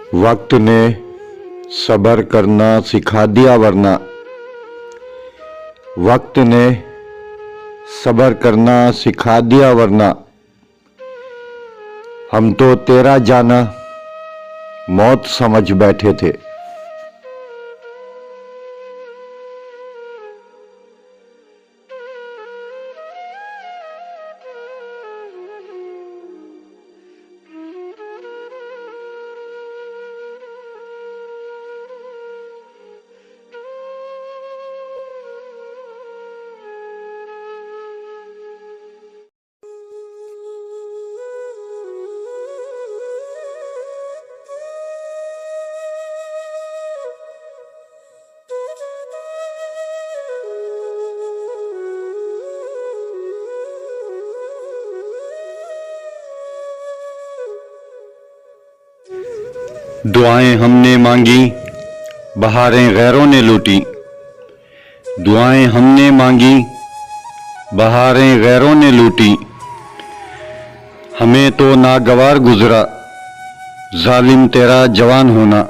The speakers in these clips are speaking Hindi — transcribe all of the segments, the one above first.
वक्त ने सब्र करना सिखा दिया वरना, वक्त ने सब्र करना सिखा दिया वरना, हम तो तेरा जाना मौत समझ बैठे थे। दुआएं हमने मांगी, बहारें गैरों ने लूटी। दुआएं हमने मांगी, बहारें गैरों ने लूटी। हमें तो नागवार गुजरा जालिम तेरा जवान होना।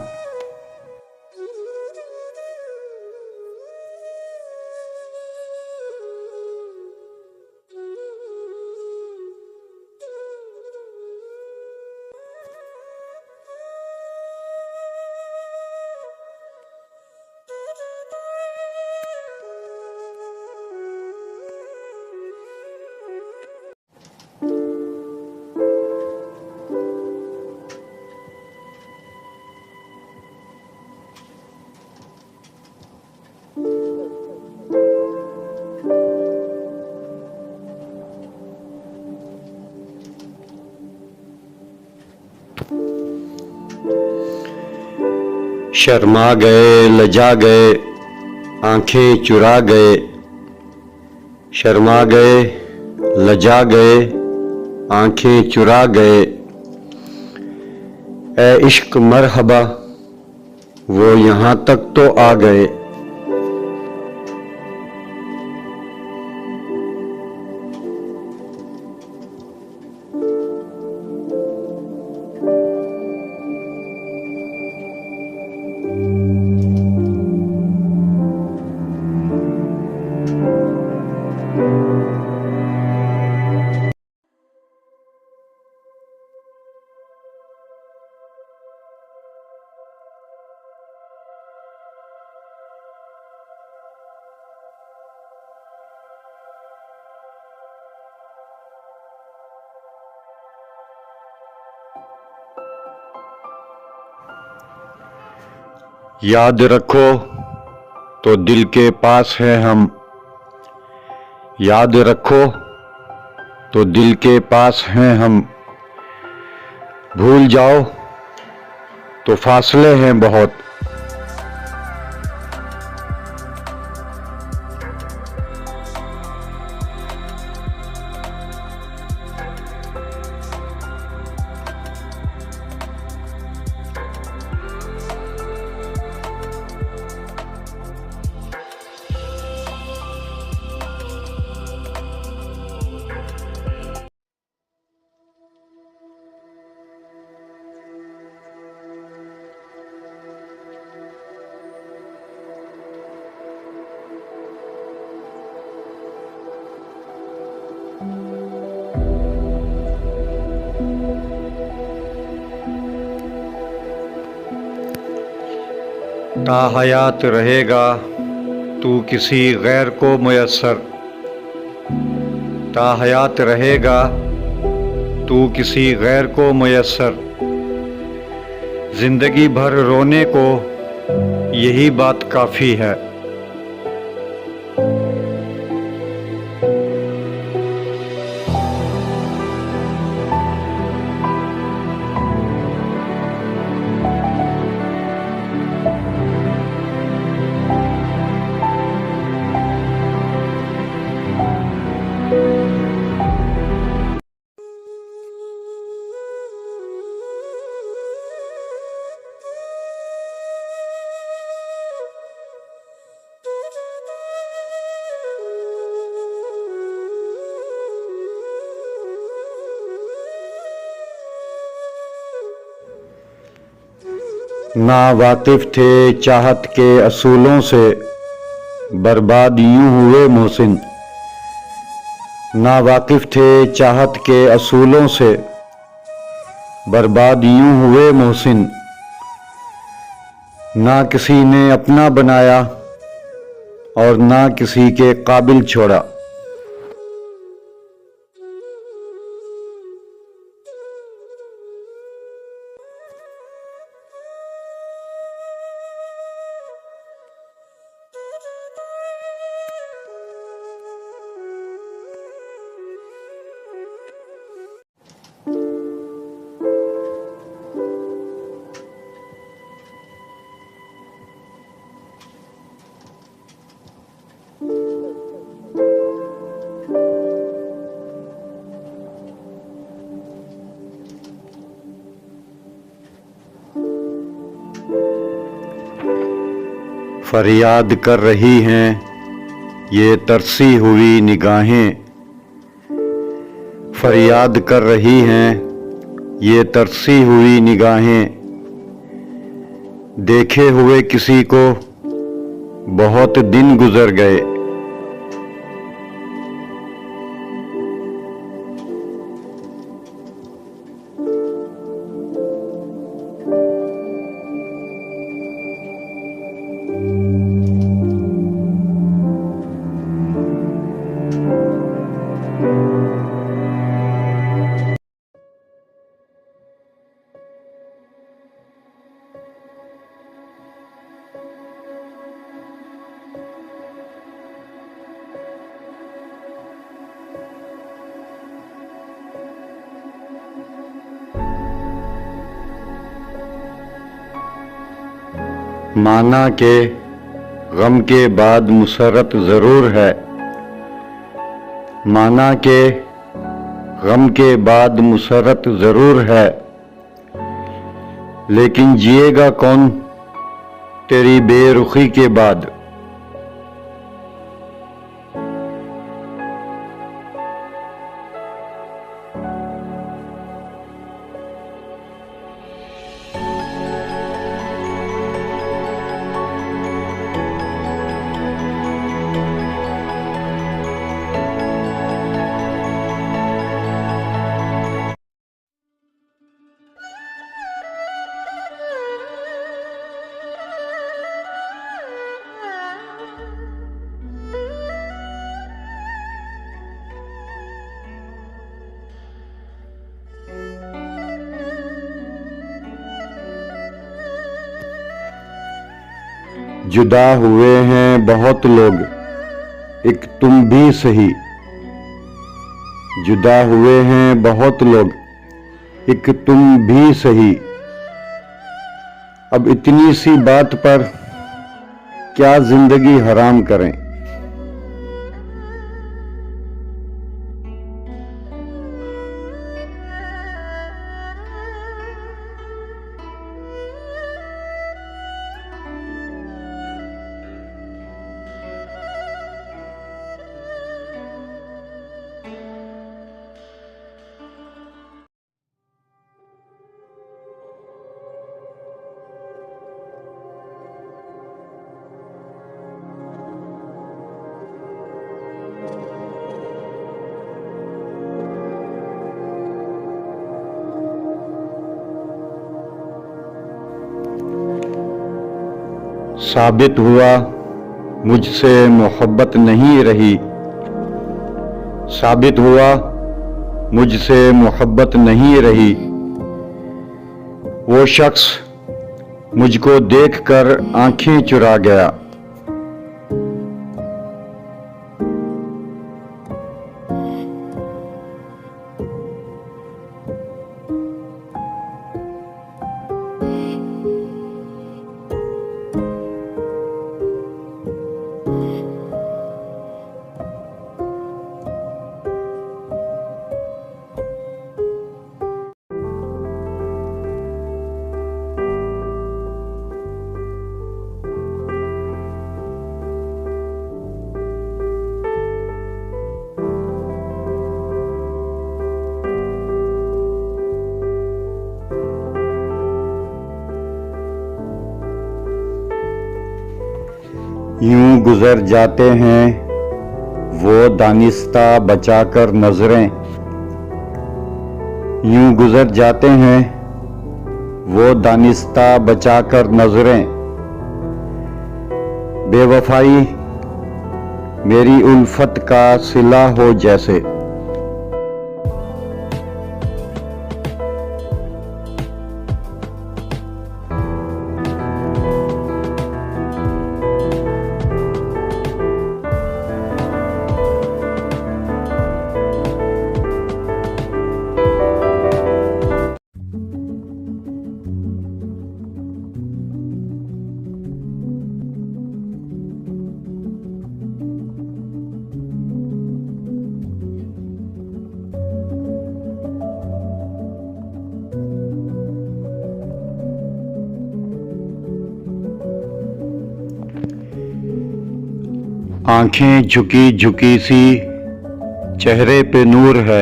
शर्मा गए, लजा गए, आंखें चुरा गए। शर्मा गए, लजा गए, आंखें चुरा गए। ए इश्क मरहबा, वो यहाँ तक तो आ गए। याद रखो तो दिल के पास हैं हम। याद रखो तो दिल के पास हैं हम। भूल जाओ तो फासले हैं बहुत। ता हयात रहेगा तू किसी गैर को मुयस्सर। ता हयात रहेगा तू किसी गैर को मुयस्सर। जिंदगी भर रोने को यही बात काफ़ी है। ना वाकिफ थे चाहत के असूलों से, बर्बाद यूं हुए मोहसिन। ना वाकिफ थे चाहत के असूलों से, बर्बाद यूं हुए मोहसिन। ना किसी ने अपना बनाया और ना किसी के काबिल छोड़ा। फरियाद कर रही हैं ये तरसी हुई निगाहें, फरियाद कर रही हैं ये तरसी हुई निगाहें। देखे हुए किसी को बहुत दिन गुजर गए। माना के गम के बाद मुसरत ज़रूर है, माना के गम के बाद मुसरत ज़रूर है, लेकिन जिएगा कौन तेरी बेरुखी के बाद। जुदा हुए हैं बहुत लोग, एक तुम भी सही। जुदा हुए हैं बहुत लोग, एक तुम भी सही। अब इतनी सी बात पर क्या जिंदगी हराम करें। साबित हुआ मुझसे मोहब्बत नहीं रही, साबित हुआ मुझसे मोहब्बत नहीं रही। वो शख्स मुझको देखकर आंखें चुरा गया। यूं गुजर जाते हैं वो दानिस्ता बचाकर नजरें, यूं गुजर जाते हैं वो दानिस्ता बचाकर नजरें। बेवफाई मेरी उल्फत का सिला हो जैसे। आंखें झुकी झुकी सी चेहरे पे नूर है,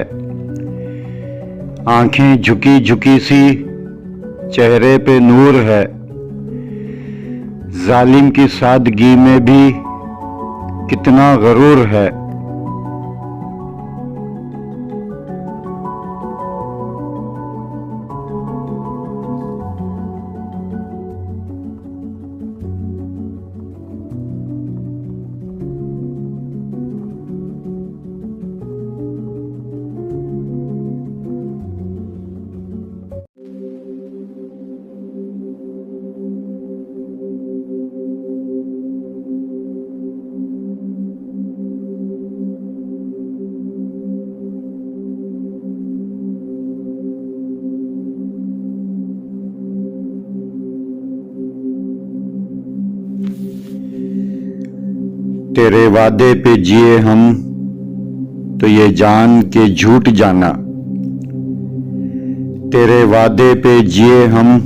आंखें झुकी झुकी सी चेहरे पे नूर है। जालिम की सादगी में भी कितना गरूर है। तेरे वादे पे जिए हम तो ये जान के झूठ जाना, तेरे वादे पे जिए हम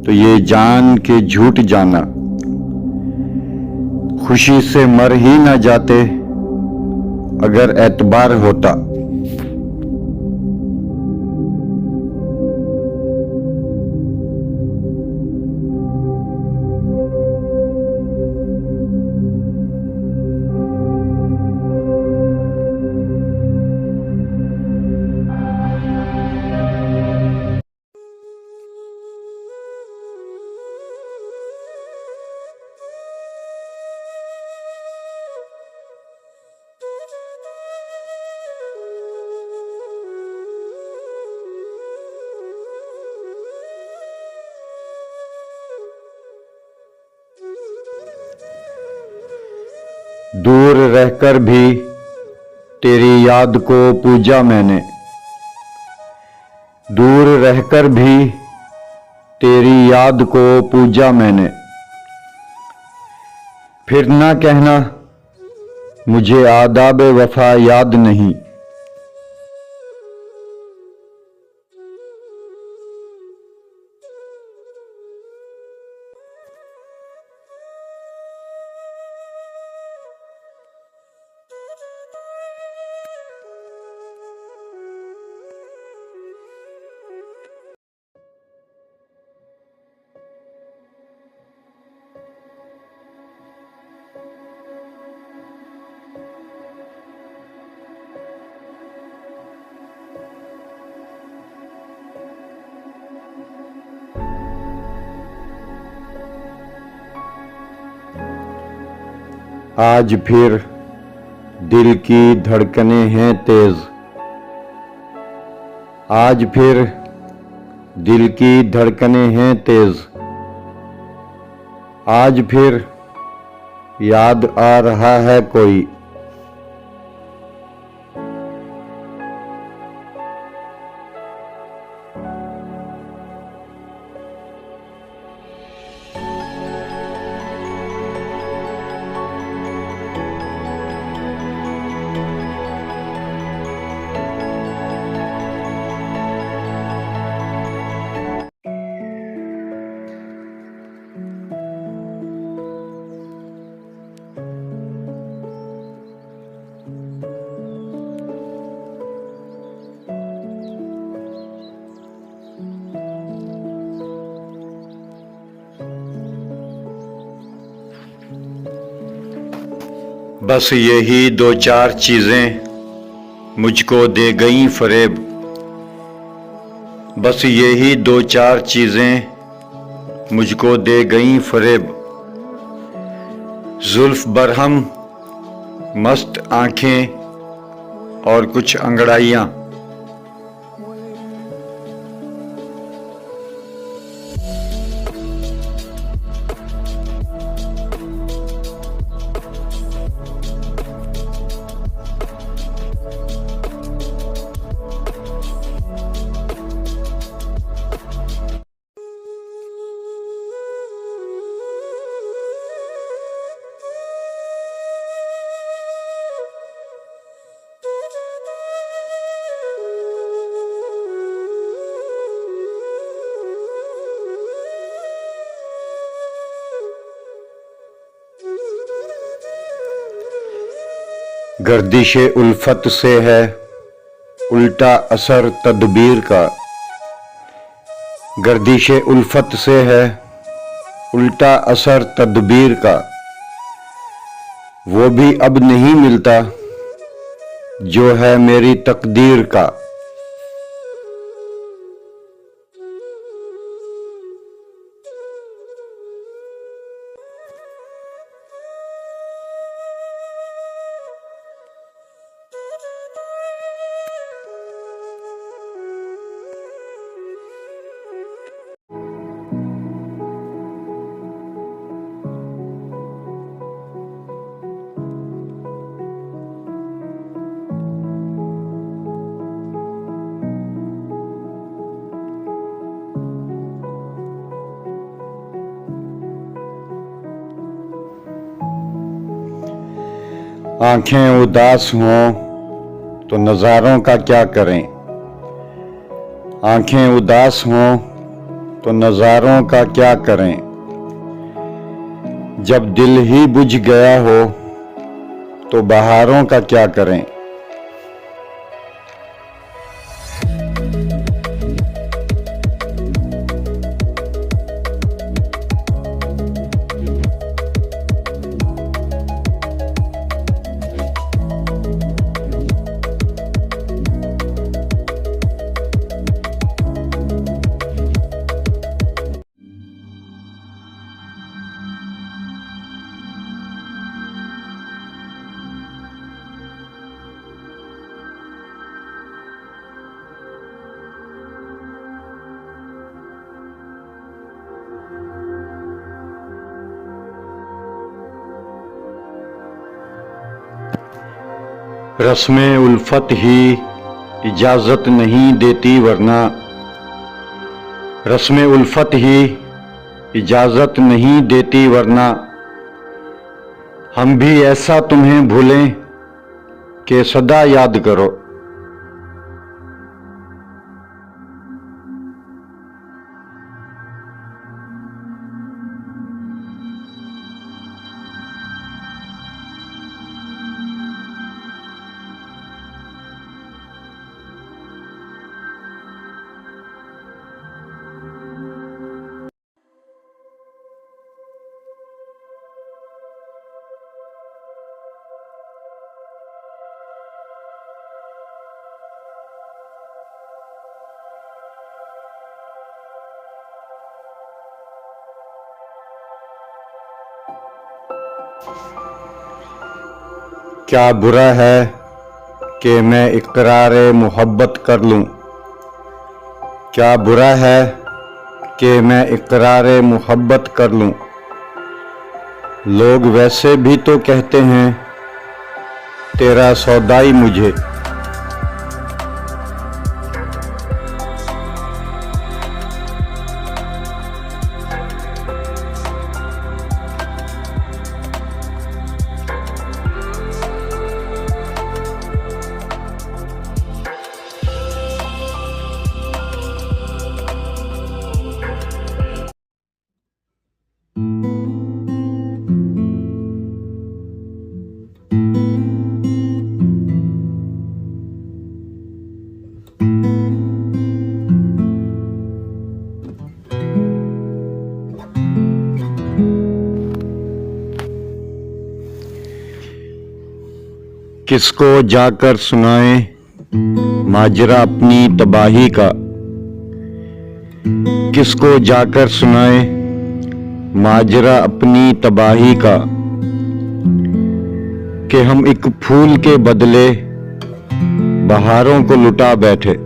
तो ये जान के झूठ जाना। खुशी से मर ही ना जाते अगर एतबार होता। दूर रहकर भी तेरी याद को पूजा मैंने, दूर रहकर भी तेरी याद को पूजा मैंने। फिर ना कहना मुझे आदाब वफा याद नहीं। आज फिर दिल की धड़कनें हैं तेज, आज फिर दिल की धड़कनें हैं तेज। आज फिर याद आ रहा है कोई। बस यही दो चार चीज़ें मुझको दे गईं फरेब। बस यही दो चार चीज़ें मुझको दे गईं फरेब। जुल्फ बरहम, मस्त आंखें और कुछ अंगड़ाइयाँ। गर्दिशे उल्फत से है उल्टा असर तदबीर का। गर्दिशे उल्फत से है उल्टा असर तदबीर का। वो भी अब नहीं मिलता जो है मेरी तकदीर का। आंखें उदास हों तो नज़ारों का क्या करें। आंखें उदास हों तो नज़ारों का क्या करें। जब दिल ही बुझ गया हो तो बहारों का क्या करें। रस्में उल्फत ही इजाज़त नहीं देती वरना। रस्में उल्फत ही इजाज़त नहीं देती वरना। हम भी ऐसा तुम्हें भूलें कि सदा याद करो। क्या बुरा है कि मैं इकरारे मोहब्बत कर लूं। क्या बुरा है कि मैं इकरारे मोहब्बत कर लूं। लोग वैसे भी तो कहते हैं तेरा सौदाई मुझे। किसको जाकर सुनाए माजरा अपनी तबाही का, किसको जाकर सुनाए माजरा अपनी तबाही का, कि हम एक फूल के बदले बहारों को लुटा बैठे।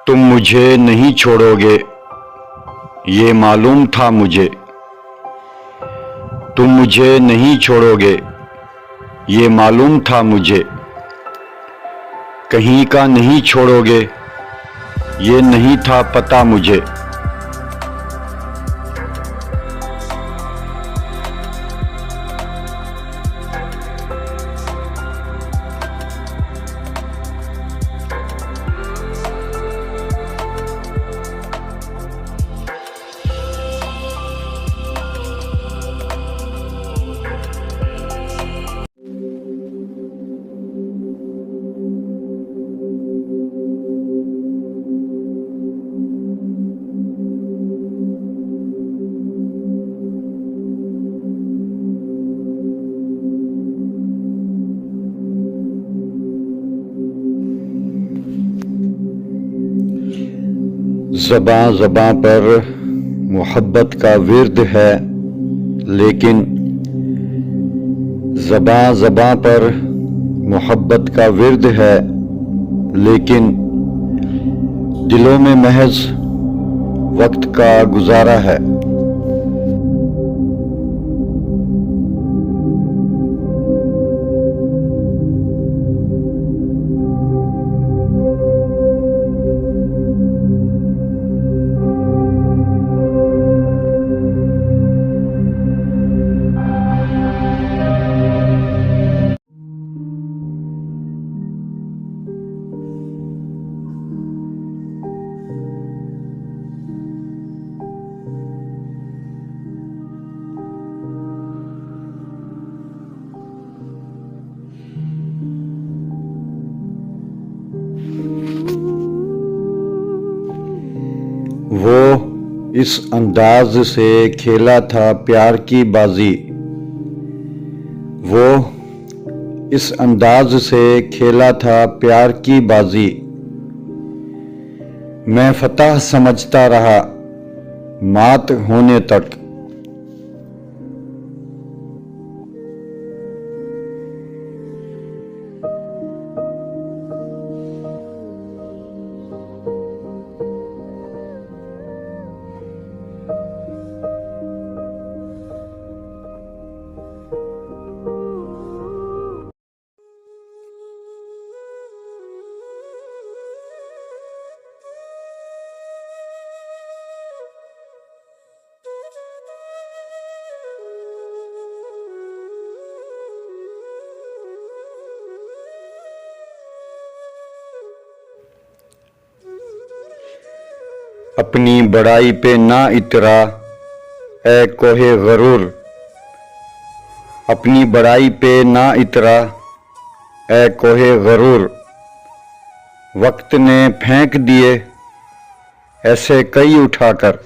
तुम मुझे नहीं छोड़ोगे ये मालूम था मुझे, तुम मुझे नहीं छोड़ोगे ये मालूम था मुझे, कहीं का नहीं छोड़ोगे ये नहीं था पता मुझे। ज़बां ज़बां पर मोहब्बत का विर्द है, लेकिन ज़बां ज़बां पर मोहब्बत का विर्द है, लेकिन दिलों में महज वक्त का गुजारा है। वो इस अंदाज से खेला था प्यार की बाजी, वो इस अंदाज से खेला था प्यार की बाजी, मैं फतह समझता रहा मात होने तक। अपनी बड़ाई पे ना इतरा ए कोहे गरूर, अपनी बड़ाई पे ना इतरा ए कोहे गरूर, वक्त ने फेंक दिए ऐसे कई उठाकर।